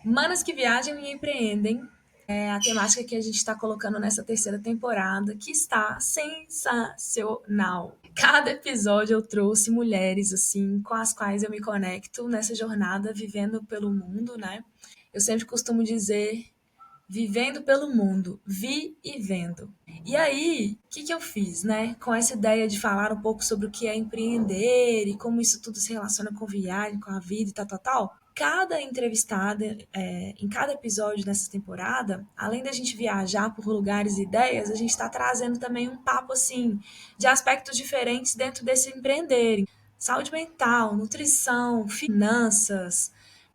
Manas que viajam e empreendem é a temática que a gente está colocando nessa terceira temporada, que está sensacional. Cada episódio eu trouxe mulheres assim com as quais eu me conecto nessa jornada vivendo pelo mundo, né? Eu sempre costumo dizer vivendo pelo mundo, vi e vendo. E aí, o que, que eu fiz, né? Com essa ideia de falar um pouco sobre o que é empreender e como isso tudo se relaciona com viagem, com a vida e tal, tal, tal. Cada entrevistada, em cada episódio dessa temporada, além da gente viajar por lugares e ideias, a gente está trazendo também um papo assim de aspectos diferentes dentro desse empreender. Saúde mental, nutrição, finanças,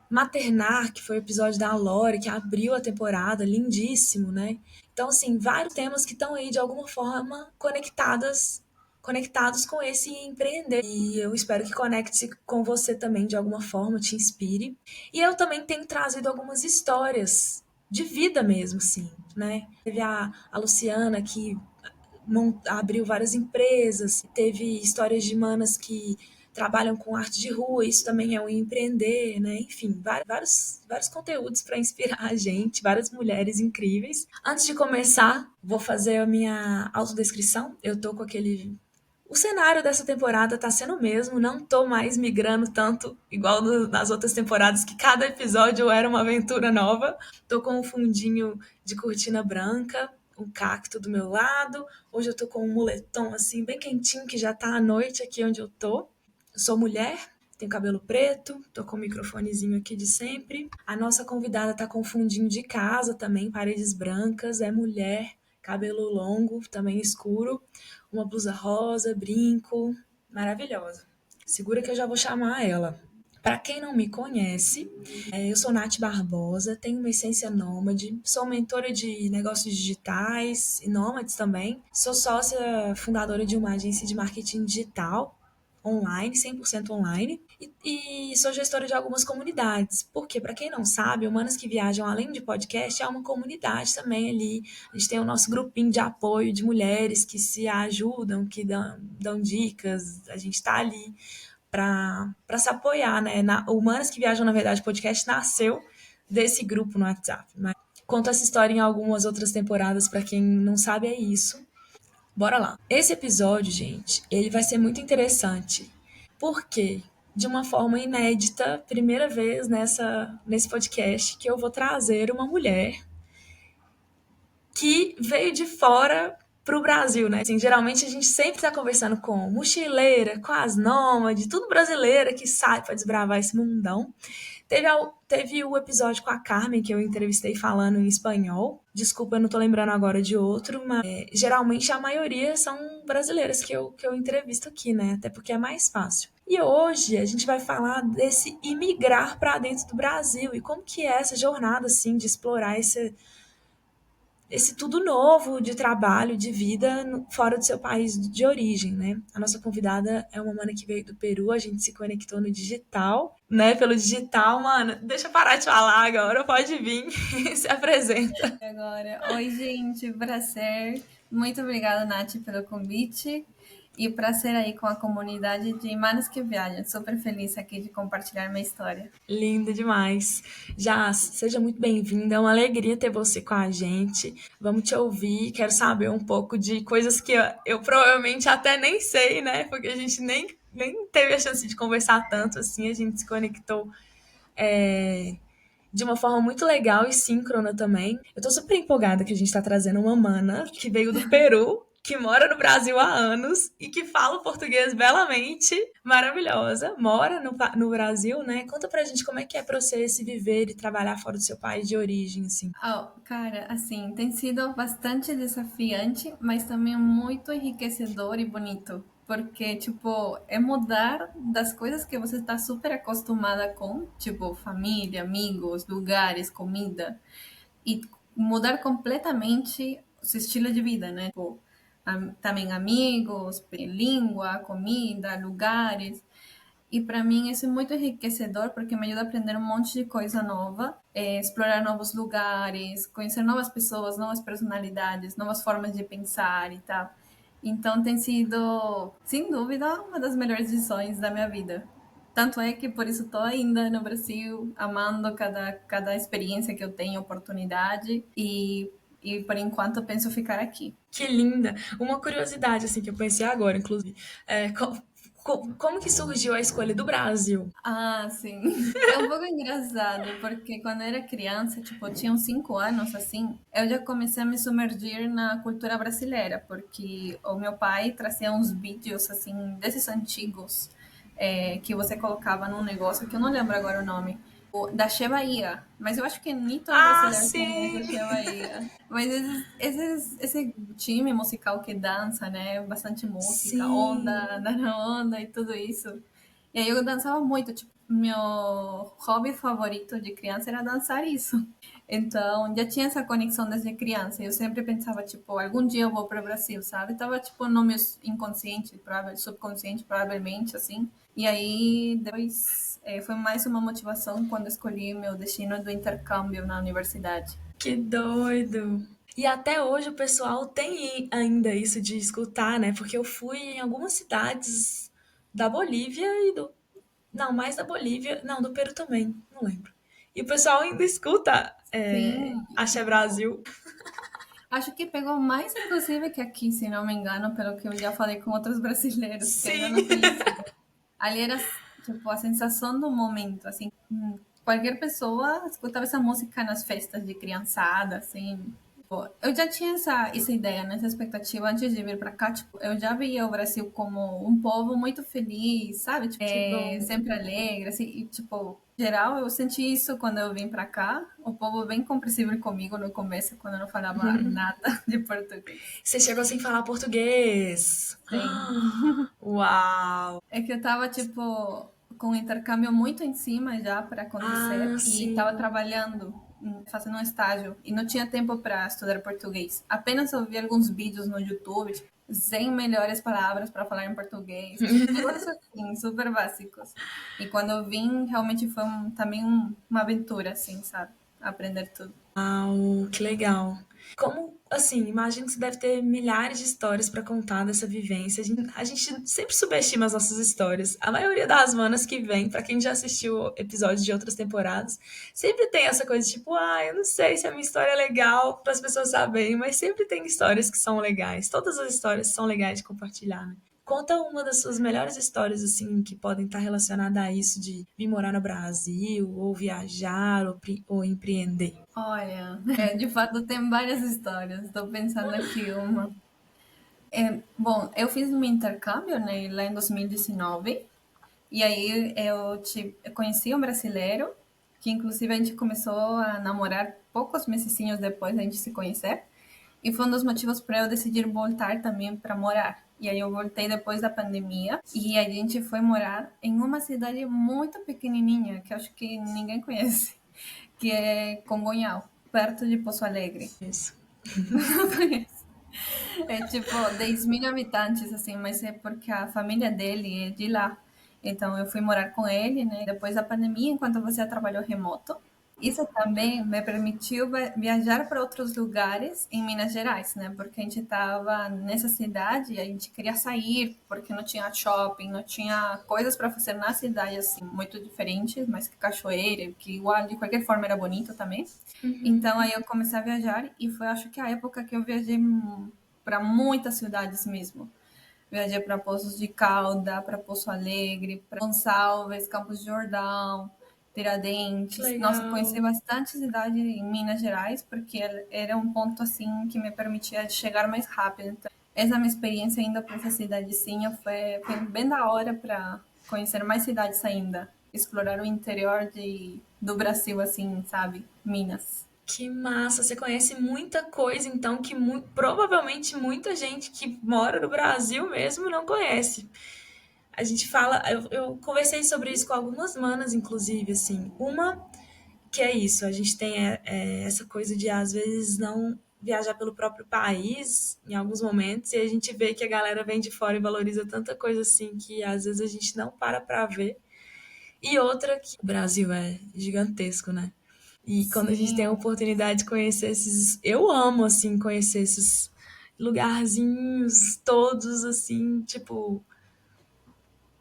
Maternar, que foi o episódio da Lore, que abriu a temporada, lindíssimo, né? Então, assim, vários temas que estão aí de alguma forma conectados com esse empreender. E eu espero que conecte com você também de alguma forma, te inspire. E eu também tenho trazido algumas histórias de vida mesmo, assim, né? Teve a Luciana que abriu várias empresas, teve histórias de manas que trabalham com arte de rua, isso também é um empreender, né? Enfim, vários conteúdos para inspirar a gente, várias mulheres incríveis. Antes de começar, vou fazer a minha autodescrição. Eu tô com aquele o cenário dessa temporada tá sendo o mesmo, não tô mais migrando tanto igual nas outras temporadas, que cada episódio era uma aventura nova. Tô com um fundinho de cortina branca, um cacto do meu lado. Hoje eu tô com um moletom assim, bem quentinho, que já tá à noite aqui onde eu tô. Sou mulher, tenho cabelo preto, tô com o microfonezinho aqui de sempre. A nossa convidada tá com um fundinho de casa também, paredes brancas, é mulher, cabelo longo, também escuro, uma blusa rosa, brinco, maravilhosa. Segura que eu já vou chamar ela. Para quem não me conhece, eu sou Nath Barbosa, tenho uma essência nômade, sou mentora de negócios digitais e nômades também. Sou sócia fundadora de uma agência de marketing digital online, 100% online, e sou gestora de algumas comunidades. Porque, para quem não sabe, Humanas que Viajam, além de podcast, é uma comunidade também ali. A gente tem o nosso grupinho de apoio de mulheres que se ajudam, que dão dicas. A gente está ali para se apoiar, né? Humanas que Viajam, na verdade, o podcast nasceu desse grupo no WhatsApp. Mas conto essa história em algumas outras temporadas, para quem não sabe, é isso. Bora lá. Esse episódio, gente, ele vai ser muito interessante. Por quê? De uma forma inédita, primeira vez nesse podcast, que eu vou trazer uma mulher que veio de fora para o Brasil, né? Assim, geralmente a gente sempre está conversando com mochileira, com as nômades, tudo brasileira que sai para desbravar esse mundão. Teve o episódio com a Carmen, que eu entrevistei falando em espanhol. Desculpa, eu não tô lembrando agora de outro, mas geralmente a maioria são brasileiras que eu entrevisto aqui, né? Até porque é mais fácil. E hoje a gente vai falar desse imigrar para dentro do Brasil e como que é essa jornada, assim, de explorar esse tudo novo de trabalho, de vida fora do seu país de origem, né? A nossa convidada é uma mana que veio do Peru, a gente se conectou no digital, né? Pelo digital, mano. Deixa eu parar de falar agora, pode vir, se apresenta. Agora, oi, gente, prazer. Muito obrigada, Nath, pelo convite. E prazer aí com a comunidade de Manos que Viajam. Super feliz aqui de compartilhar minha história. Linda demais. Já seja muito bem-vinda, é uma alegria ter você com a gente. Vamos te ouvir, quero saber um pouco de coisas que eu provavelmente até nem sei, né? Porque a gente nem teve a chance de conversar tanto assim, a gente se conectou é, de uma forma muito legal e síncrona também. Eu tô super empolgada que a gente tá trazendo uma mana que veio do Peru, que mora no Brasil há anos e que fala português belamente, maravilhosa, mora no Brasil, né? Conta pra gente como é que é pra você se viver e trabalhar fora do seu país de origem, assim. Oh, cara, assim, tem sido bastante desafiante, mas também muito enriquecedor e bonito. Porque, tipo, é mudar das coisas que você está super acostumada com, tipo, família, amigos, lugares, comida, e mudar completamente o seu estilo de vida, né? Tipo, também amigos, língua, comida, lugares. E para mim isso é muito enriquecedor porque me ajuda a aprender um monte de coisa nova, explorar novos lugares, conhecer novas pessoas, novas personalidades, novas formas de pensar e tal. Então tem sido, sem dúvida, uma das melhores lições da minha vida. Tanto é que por isso estou ainda no Brasil, amando cada experiência que eu tenho, oportunidade, e por enquanto penso ficar aqui. Que linda! Uma curiosidade, assim, que eu pensei agora, inclusive. Como que surgiu a escolha do Brasil? Ah, sim. É um pouco engraçado, porque quando eu era criança, tipo, eu tinha uns 5 anos, assim, eu já comecei a me sumergir na cultura brasileira, porque o meu pai trazia uns vídeos, assim, desses antigos, que você colocava num negócio, que eu não lembro agora o nome, da Che Bahia, mas eu acho que nem todo Ah, brasileiro conhece a sim! Che Bahia. Mas esse time musical que dança, né, bastante música, Sim! onda, andar na onda e tudo isso. E aí eu dançava muito, tipo, meu hobby favorito de criança era dançar isso. Então, já tinha essa conexão desde criança. Eu sempre pensava, tipo, algum dia eu vou para o Brasil, sabe? Tava, tipo, no meu inconsciente, subconsciente, provavelmente, assim. E aí, depois, foi mais uma motivação quando escolhi meu destino do intercâmbio na universidade. Que doido! E até hoje o pessoal tem ainda isso de escutar, né? Porque eu fui em algumas cidades da Bolívia e do. Não, mais da Bolívia. Não, do Peru também. Não lembro. E o pessoal ainda escuta Sim, Axé tipo, Brasil. acho que pegou mais, inclusive, que aqui, se não me engano, pelo que eu já falei com outros brasileiros que ainda Sim! não conheciam. Ali era, tipo, a sensação do momento, assim. Qualquer pessoa escutava essa música nas festas de criançada, assim. Pô, eu já tinha essa ideia, né, essa expectativa antes de vir pra cá. Tipo, eu já via o Brasil como um povo muito feliz, sabe? Tipo, Que bom. sempre alegre, assim. E, tipo, em geral, eu senti isso quando eu vim pra cá. O povo bem compreensível comigo no começo, quando eu não falava nada de português. Você chegou sem falar português. Sim. Uau! É que eu tava, tipo, com um intercâmbio muito em cima já para acontecer Ah, e tava sim. trabalhando, fazendo um estágio e não tinha tempo para estudar português. Apenas ouvi alguns vídeos no YouTube, tipo, 100 melhores palavras para falar em português, tipo, negócios assim, super básicos. E quando eu vim, realmente foi também uma aventura, assim, sabe? Aprender tudo. Uau, que legal. Como, assim, imagino que você deve ter milhares de histórias para contar dessa vivência. A gente sempre subestima as nossas histórias. A maioria das manas que vem, para quem já assistiu episódios de outras temporadas, sempre tem essa coisa tipo, eu não sei se a minha história é legal para as pessoas saberem, mas sempre tem histórias que são legais. Todas as histórias são legais de compartilhar, né? Conta uma das suas melhores histórias, assim, que podem estar relacionadas a isso de vir morar no Brasil, ou viajar, ou empreender. Olha, de fato tem várias histórias. Estou pensando aqui uma. Bom, eu fiz um intercâmbio, né, lá em 2019, e aí eu conheci um brasileiro, que inclusive a gente começou a namorar poucos mesecinhos depois da gente se conhecer, e foi um dos motivos para eu decidir voltar também para morar. E aí eu voltei depois da pandemia, e a gente foi morar em uma cidade muito pequenininha, que eu acho que ninguém conhece, que é Congonhal, perto de Poço Alegre. Isso. É tipo 10 mil habitantes, assim, mas é porque a família dele é de lá. Então eu fui morar com ele, né? Depois da pandemia, enquanto você trabalhou remoto. Isso também me permitiu viajar para outros lugares em Minas Gerais, né? Porque a gente estava nessa cidade e a gente queria sair, porque não tinha shopping, não tinha coisas para fazer na cidade, assim, muito diferentes, mas que cachoeira, que igual, de qualquer forma, era bonito também. Então aí eu comecei a viajar e foi, acho que a época que eu viajei para muitas cidades mesmo. Viajei para Poços de Calda, para Poço Alegre, para Gonçalves, Campos de Jordão, Que Tiradentes. Nossa, conheci legal. bastante cidade em Minas Gerais, porque era um ponto assim que me permitia chegar mais rápido. Então, essa minha experiência indo para essa cidadezinha foi bem da hora para conhecer mais cidades ainda. Explorar o interior do Brasil, assim, sabe? Minas. Que massa. Você conhece muita coisa, então, que provavelmente muita gente que mora no Brasil mesmo não conhece. A gente fala, eu conversei sobre isso com algumas manas, inclusive, assim. Uma que é isso, a gente tem essa coisa de às vezes não viajar pelo próprio país em alguns momentos e a gente vê que a galera vem de fora e valoriza tanta coisa assim que às vezes a gente não para ver. E outra que o Brasil é gigantesco, né? E quando a gente tem a Sim, oportunidade de conhecer esses, eu amo assim conhecer esses lugarzinhos todos assim, tipo,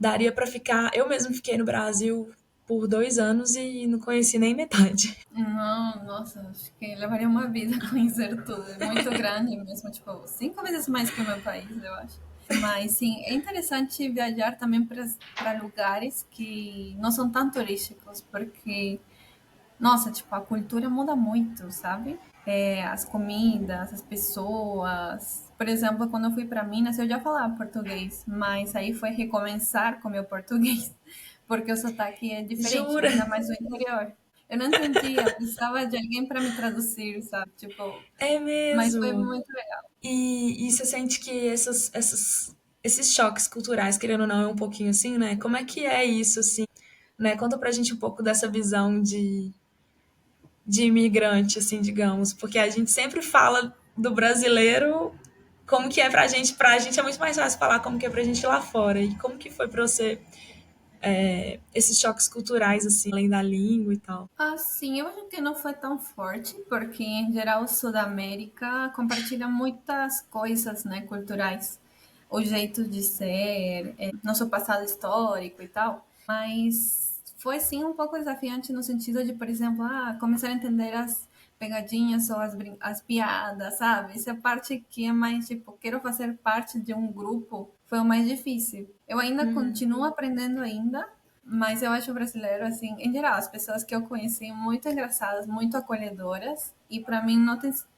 daria pra ficar. Eu mesmo fiquei no Brasil por 2 anos e não conheci nem metade. Não, nossa, acho que levaria uma vida conhecer tudo. É muito grande mesmo, tipo, 5 vezes mais que o meu país, eu acho. Mas sim, é interessante viajar também para lugares que não são tão turísticos, porque, nossa, tipo, a cultura muda muito, sabe? As comidas, as pessoas. Por exemplo, quando eu fui para Minas, eu já falava português, mas aí foi recomeçar com meu português, porque o sotaque é diferente, Jura? ainda mais no interior. Eu não entendia, precisava de alguém para me traduzir, sabe? Tipo, É mas foi mesmo. muito legal. E você sente que esses choques culturais, querendo ou não, é um pouquinho assim, né? Como é que é isso, assim, né? Conta pra gente um pouco dessa visão de imigrante, assim, digamos, porque a gente sempre fala do brasileiro como que é pra gente é muito mais fácil falar como que é pra gente lá fora. E como que foi pra você esses choques culturais, assim, além da língua e tal? Assim, eu acho que não foi tão forte, porque em geral Sudamérica compartilha muitas coisas, né, culturais, o jeito de ser, nosso passado histórico e tal. Mas foi sim um pouco desafiante no sentido de, por exemplo, começar a entender as pegadinhas ou as piadas, sabe? Essa parte que é mais tipo, quero fazer parte de um grupo, foi o mais difícil. Eu ainda continuo aprendendo ainda, mas eu acho o brasileiro, assim, em geral, as pessoas que eu conheci muito engraçadas, muito acolhedoras, e pra mim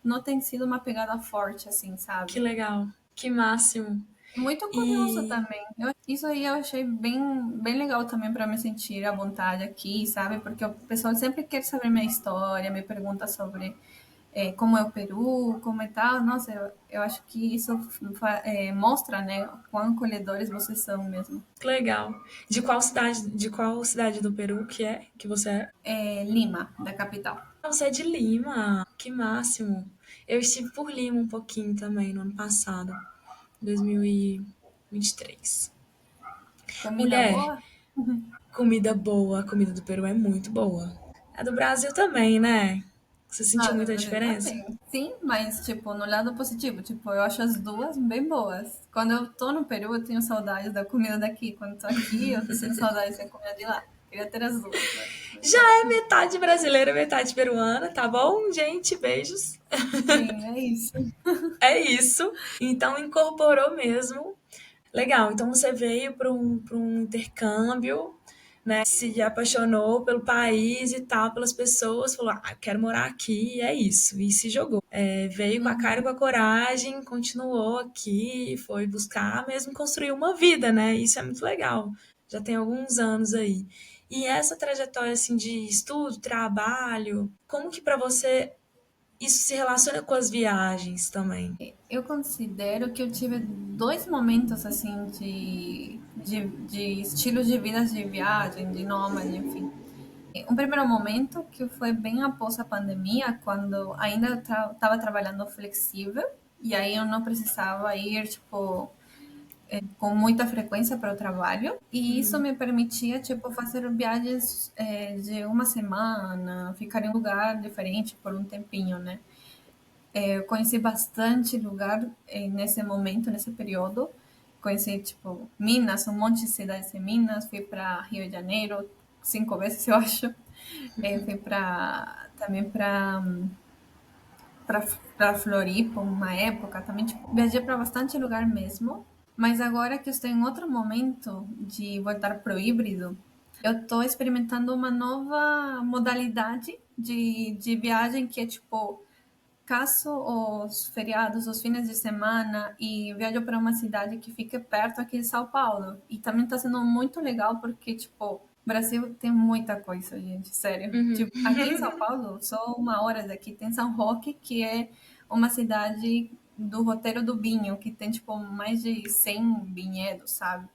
não tem sido uma pegada forte, assim, Que sabe? legal, que máximo. Muito curioso E também. Isso aí eu achei bem, bem legal também para me sentir à vontade aqui, sabe? Porque o pessoal sempre quer saber minha história, me pergunta sobre como é o Peru, como é tal. Nossa, eu acho que isso mostra, né, quão acolhedores vocês são mesmo. que legal. De qual cidade do Peru que é que você é? Lima, da capital. Você é de Lima, que máximo. Eu estive por Lima um pouquinho também no ano passado, 2023. Comida Mulher, boa? comida boa, a comida do Peru é muito boa. A do Brasil também, né? Você sentiu Ah, do muita Brasil diferença? também. Sim, mas, tipo, no lado positivo, tipo, eu acho as duas bem boas. Quando eu tô no Peru, eu tenho saudades da comida daqui. Quando eu tô aqui, eu tô sentindo saudades da comida de lá. Queria ter as duas, mas Já não. é metade brasileira, metade peruana, tá bom, gente? Beijos. Sim, é isso. É isso. Então incorporou mesmo. Legal. Então você veio para um intercâmbio, né? Se apaixonou pelo país e tal, pelas pessoas, falou: ah, eu quero morar aqui, e é isso. E se jogou. Veio com a cara e com a coragem, continuou aqui, foi buscar mesmo construir uma vida, né? Isso é muito legal. Já tem alguns anos aí. E essa trajetória assim de estudo, trabalho, como que para você isso se relaciona com as viagens também? Eu considero que eu tive dois momentos, assim, de estilos de vida de viagem, de nômade, enfim. Um primeiro momento que foi bem após a pandemia, quando ainda estava trabalhando flexível, e aí eu não precisava ir, tipo, com muita frequência para o trabalho, e isso me permitia, tipo, fazer viagens de uma semana, ficar em um lugar diferente por um tempinho, né? Eu conheci bastante lugar nesse momento, nesse período. Conheci, tipo, Minas, um monte de cidades em Minas. Fui para Rio de Janeiro 5 vezes, eu acho. Fui também para Floripa, uma época também. Tipo, viajei para bastante lugar mesmo. Mas agora que eu estou em outro momento de voltar para o híbrido, eu estou experimentando uma nova modalidade de viagem que é tipo caço os feriados, os fins de semana e viajo para uma cidade que fica perto aqui de São Paulo. E também está sendo muito legal porque, tipo, Brasil tem muita coisa, gente, sério. Tipo, aqui em São Paulo, só 1 hora daqui, tem São Roque, que é uma cidade do roteiro do vinho, que tem, tipo, mais de 100 vinhedos, sabe?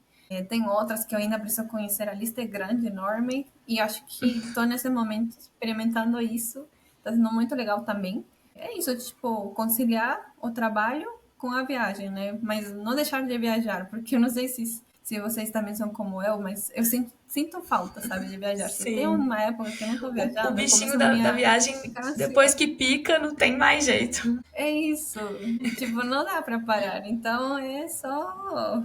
Tem outras que eu ainda preciso conhecer, a lista é grande, enorme, e acho que estou nesse momento experimentando isso, está sendo muito legal também. É isso, tipo, conciliar o trabalho com a viagem, né? Mas não deixar de viajar, porque eu não sei se vocês também são como eu, mas eu sinto falta, sabe, de viajar. Se tem Sim. uma época que eu não estou O viajando, eu bichinho começo a da minha viagem, ficar depois ansiosa. que pica, não tem mais jeito. É isso. E, tipo, não dá para parar. Então, é só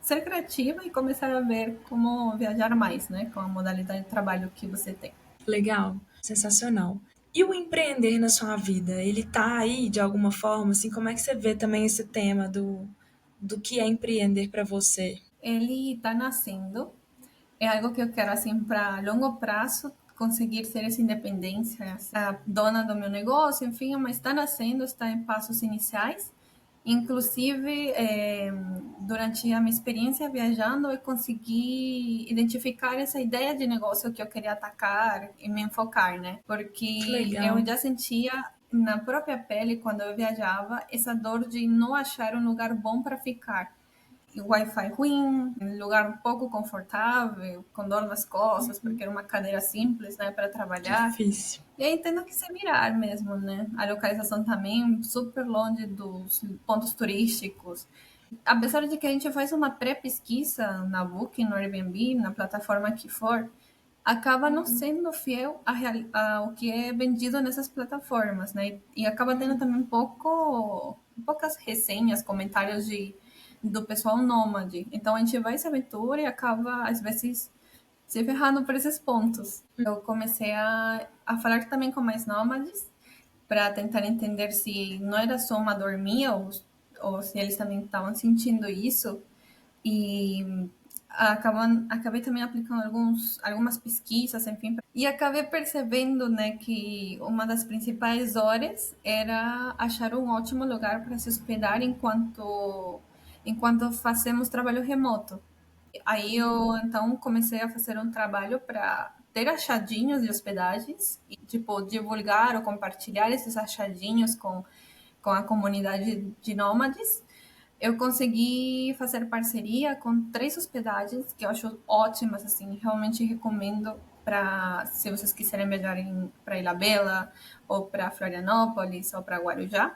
ser criativa e começar a ver como viajar mais, né? Com a modalidade de trabalho que você tem. Legal, sensacional. E o empreender na sua vida, ele tá aí de alguma forma, assim, como é que você vê também esse tema do que é empreender para você? Ele está nascendo, é algo que eu quero, assim, para longo prazo, conseguir ter essa independência, a dona do meu negócio, enfim, mas está nascendo, está em passos iniciais. Inclusive, durante a minha experiência viajando, eu consegui identificar essa ideia de negócio que eu queria atacar e me enfocar, né? Que Porque eu legal. já sentia na própria pele, quando eu viajava, essa dor de não achar um lugar bom para ficar. Wi-Fi ruim, um lugar um pouco confortável, com dor nas costas, porque era uma cadeira simples, né, para trabalhar. Difícil. E aí tendo que se virar mesmo, né? A localização também super longe dos pontos turísticos. Apesar de que a gente faz uma pré-pesquisa na Booking, no Airbnb, na plataforma que for, acaba não sendo fiel ao que é vendido nessas plataformas, né? E acaba tendo também poucas resenhas, comentários do pessoal nômade. Então a gente vai se aventura e acaba, às vezes, se ferrando por esses pontos. Eu comecei a falar também com mais nômades para tentar entender se não era só uma dor minha ou se eles também estavam sentindo isso. E acabei também aplicando algumas pesquisas, enfim, e acabei percebendo, né, que uma das principais dores era achar um ótimo lugar para se hospedar enquanto fazemos trabalho remoto. Aí eu então comecei a fazer um trabalho para ter achadinhos de hospedagens e tipo divulgar ou compartilhar esses achadinhos com a comunidade de nômades. Eu consegui fazer parceria com 3 hospedagens que eu acho ótimas, assim, realmente recomendo para se vocês quiserem viajar para Ilhabela ou para Florianópolis ou para Guarujá.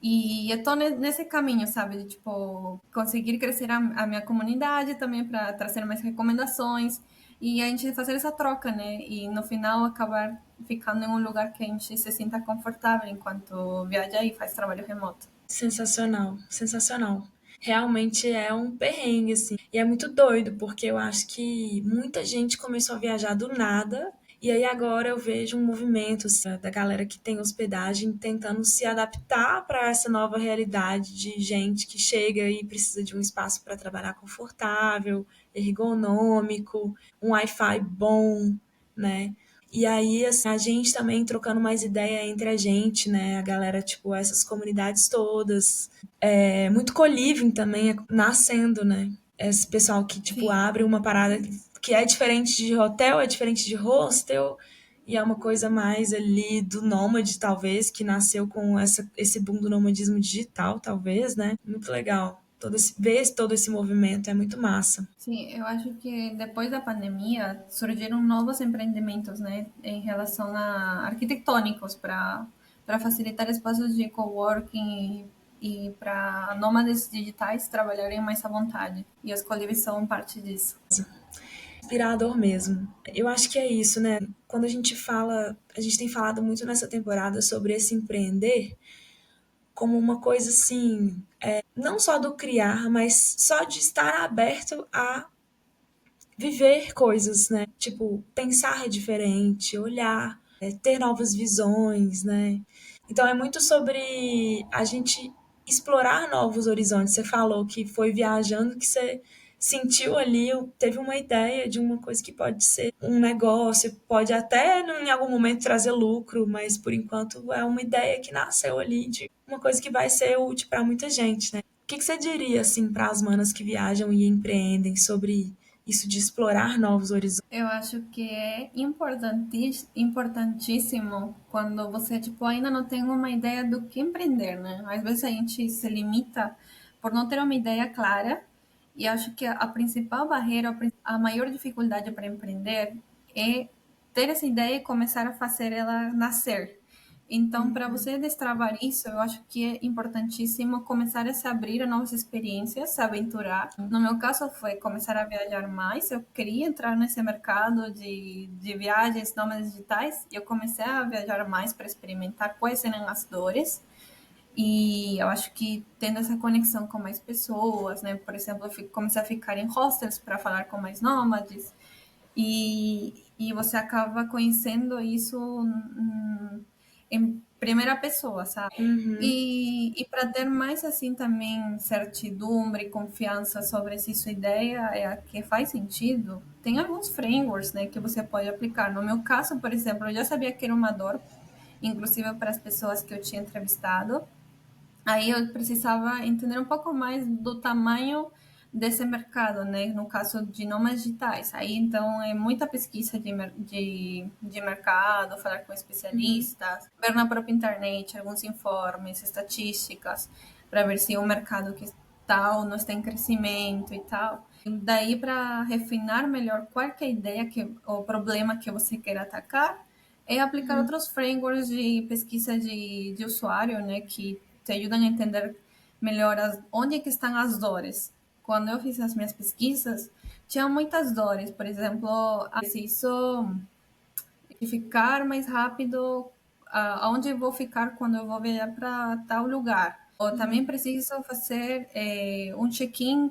E eu tô nesse caminho, sabe, de tipo conseguir crescer a minha comunidade também para trazer mais recomendações e a gente fazer essa troca, né? E no final acabar ficando em um lugar que a gente se sinta confortável enquanto viaja e faz trabalho remoto. Sensacional, sensacional. Realmente é um perrengue, assim. E é muito doido, porque eu acho que muita gente começou a viajar do nada. E aí agora eu vejo um movimento assim, da galera que tem hospedagem tentando se adaptar para essa nova realidade de gente que chega e precisa de um espaço para trabalhar confortável, ergonômico, um Wi-Fi bom, né? E aí, assim, a gente também trocando mais ideia entre a gente, né? A galera, tipo, essas comunidades todas. É, muito co-living também nascendo, né? Esse pessoal que, tipo, Sim. abre uma parada que é diferente de hotel, é diferente de hostel, e é uma coisa mais ali do nômade, talvez, que nasceu com esse boom do nomadismo digital, talvez, né? Muito legal. Ver todo esse movimento é muito massa. Sim, eu acho que depois da pandemia surgiram novos empreendimentos, né, em relação a arquitetônicos para facilitar espaços de coworking e para nômades digitais trabalharem mais à vontade. E os colibris são parte disso. Inspirador mesmo. Eu acho que é isso, né? Quando a gente fala, a gente tem falado muito nessa temporada sobre esse empreender como uma coisa assim, não só do criar, mas só de estar aberto a viver coisas, né? Tipo, pensar diferente, olhar, ter novas visões, né? Então é muito sobre a gente explorar novos horizontes. Você falou que foi viajando que você sentiu ali, teve uma ideia de uma coisa que pode ser um negócio, pode até em algum momento trazer lucro, mas por enquanto é uma ideia que nasceu ali de uma coisa que vai ser útil para muita gente, né? O que você diria assim para as manas que viajam e empreendem sobre isso de explorar novos horizontes? Eu acho que é importantíssimo quando você, tipo, ainda não tem uma ideia do que empreender, né? Às vezes a gente se limita por não ter uma ideia clara, e acho que a principal barreira, a maior dificuldade para empreender é ter essa ideia e começar a fazer ela nascer. Então, para você destravar isso, eu acho que é importantíssimo começar a se abrir a novas experiências, se aventurar. No meu caso, foi começar a viajar mais. Eu queria entrar nesse mercado de viagens nômades digitais e eu comecei a viajar mais para experimentar quais eram as dores. E eu acho que tendo essa conexão com mais pessoas, né? Por exemplo, eu comecei a ficar em hostels para falar com mais nômades, e você acaba conhecendo isso em primeira pessoa, sabe? Uhum, E para ter mais assim também certidumbre e confiança sobre se sua ideia é a que faz sentido, tem alguns frameworks, né, que você pode aplicar. No meu caso, por exemplo, eu já sabia que era uma dor, inclusive para as pessoas que eu tinha entrevistado. Aí eu precisava entender um pouco mais do tamanho desse mercado, né? No caso de nômades digitais. Aí, então, é muita pesquisa de mercado, falar com uhum, especialistas, ver na própria internet alguns informes, estatísticas, para ver se o mercado que está ou não está em crescimento e tal. E daí, para refinar melhor qual que é a ideia, o problema que você quer atacar, é aplicar uhum. outros frameworks de pesquisa de usuário, né, que te ajudam a entender melhor onde é que estão as dores. Quando eu fiz as minhas pesquisas, tinha muitas dores. Por exemplo, preciso ficar mais rápido, aonde eu vou ficar quando eu vou viajar para tal lugar. Ou também preciso fazer um check-in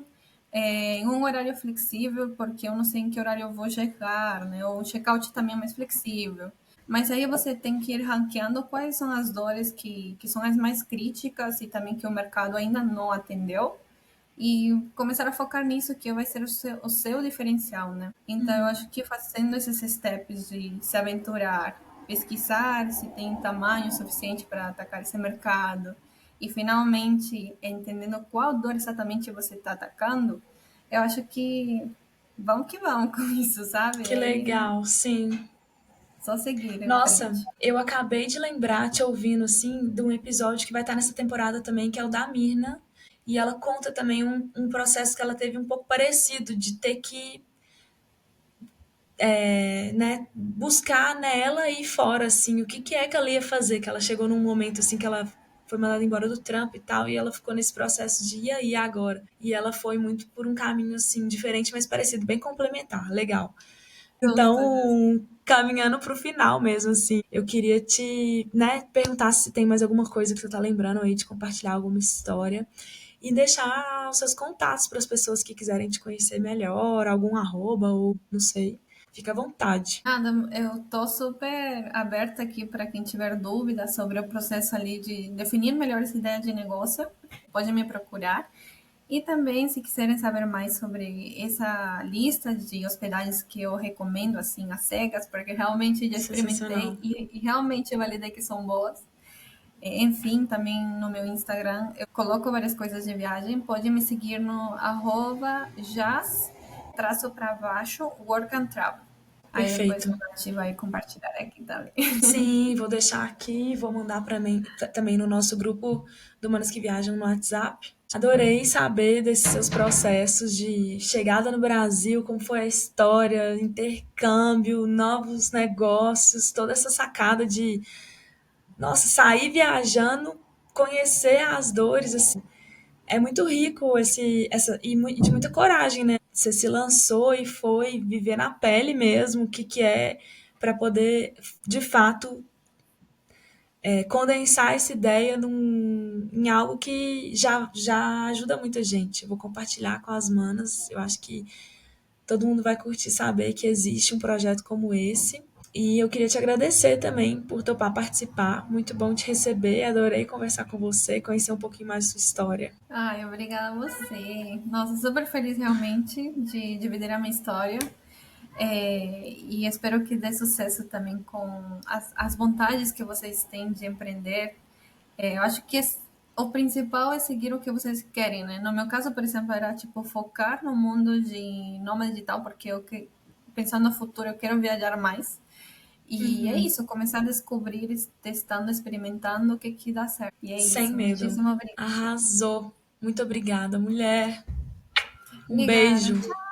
em um horário flexível, porque eu não sei em que horário eu vou chegar, né? Ou o check-out também é mais flexível. Mas aí você tem que ir ranqueando quais são as dores que são as mais críticas e também que o mercado ainda não atendeu e começar a focar nisso que vai ser o seu diferencial, né? Então, eu acho que fazendo esses steps de se aventurar, pesquisar se tem tamanho suficiente para atacar esse mercado e finalmente entendendo qual dor exatamente você está atacando, eu acho que vamos com isso, sabe? Que Aí legal, sim. só seguir em Nossa, frente. eu acabei de lembrar, te ouvindo assim, de um episódio que vai estar nessa temporada também, que é o da Mirna. E ela conta também um processo que ela teve um pouco parecido, de ter que, né, buscar nela e fora, assim, o que, que é que ela ia fazer. Que ela chegou num momento, assim, que ela foi mandada embora do trampo e tal, e ela ficou nesse processo de e aí agora? E ela foi muito por um caminho, assim, diferente, mas parecido, bem complementar, legal. Justo, justo. Então, caminhando para o final mesmo, assim, eu queria te, né, perguntar se tem mais alguma coisa que você tá lembrando aí de compartilhar alguma história e deixar os seus contatos para as pessoas que quiserem te conhecer melhor, algum arroba ou não sei. Fica à vontade. Nada, eu tô super aberta aqui para quem tiver dúvidas sobre o processo ali de definir melhor essa ideia de negócio, pode me procurar. E também, se quiserem saber mais sobre essa lista de hospedagens que eu recomendo, assim, às cegas, porque realmente já experimentei Sensacional. e realmente validei que são boas. Enfim, também no meu Instagram eu coloco várias coisas de viagem. Pode me seguir no arroba jazz, traço para baixo, work and travel. Aí depois Perfeito. o Nath vai compartilhar aqui também. Sim, vou deixar aqui, vou mandar para mim também no nosso grupo do Manos que Viajam no WhatsApp. Adorei saber desses seus processos de chegada no Brasil, como foi a história, intercâmbio, novos negócios, toda essa sacada de, nossa, sair viajando, conhecer as dores, assim. É muito rico e de muita coragem, né? Você se lançou e foi viver na pele mesmo o que que é para poder, de fato, condensar essa ideia em algo que já ajuda muita gente. Eu vou compartilhar com as manas. Eu acho que todo mundo vai curtir saber que existe um projeto como esse. E eu queria te agradecer também por topar participar. Muito bom te receber. Adorei conversar com você, conhecer um pouquinho mais da sua história. Ai, obrigada a você. Nossa, super feliz realmente de dividir a minha história. E espero que dê sucesso também com as vontades que vocês têm de empreender. Eu acho que o principal é seguir o que vocês querem, né? No meu caso, por exemplo, era tipo focar no mundo de nômade digital, porque pensando no futuro, eu quero viajar mais. E é isso, começar a descobrir, testando, experimentando o que dá certo. E é Sem isso, medo. muitíssimo obrigada. Arrasou. Muito obrigada, mulher. Um Obrigada. beijo. Tchau.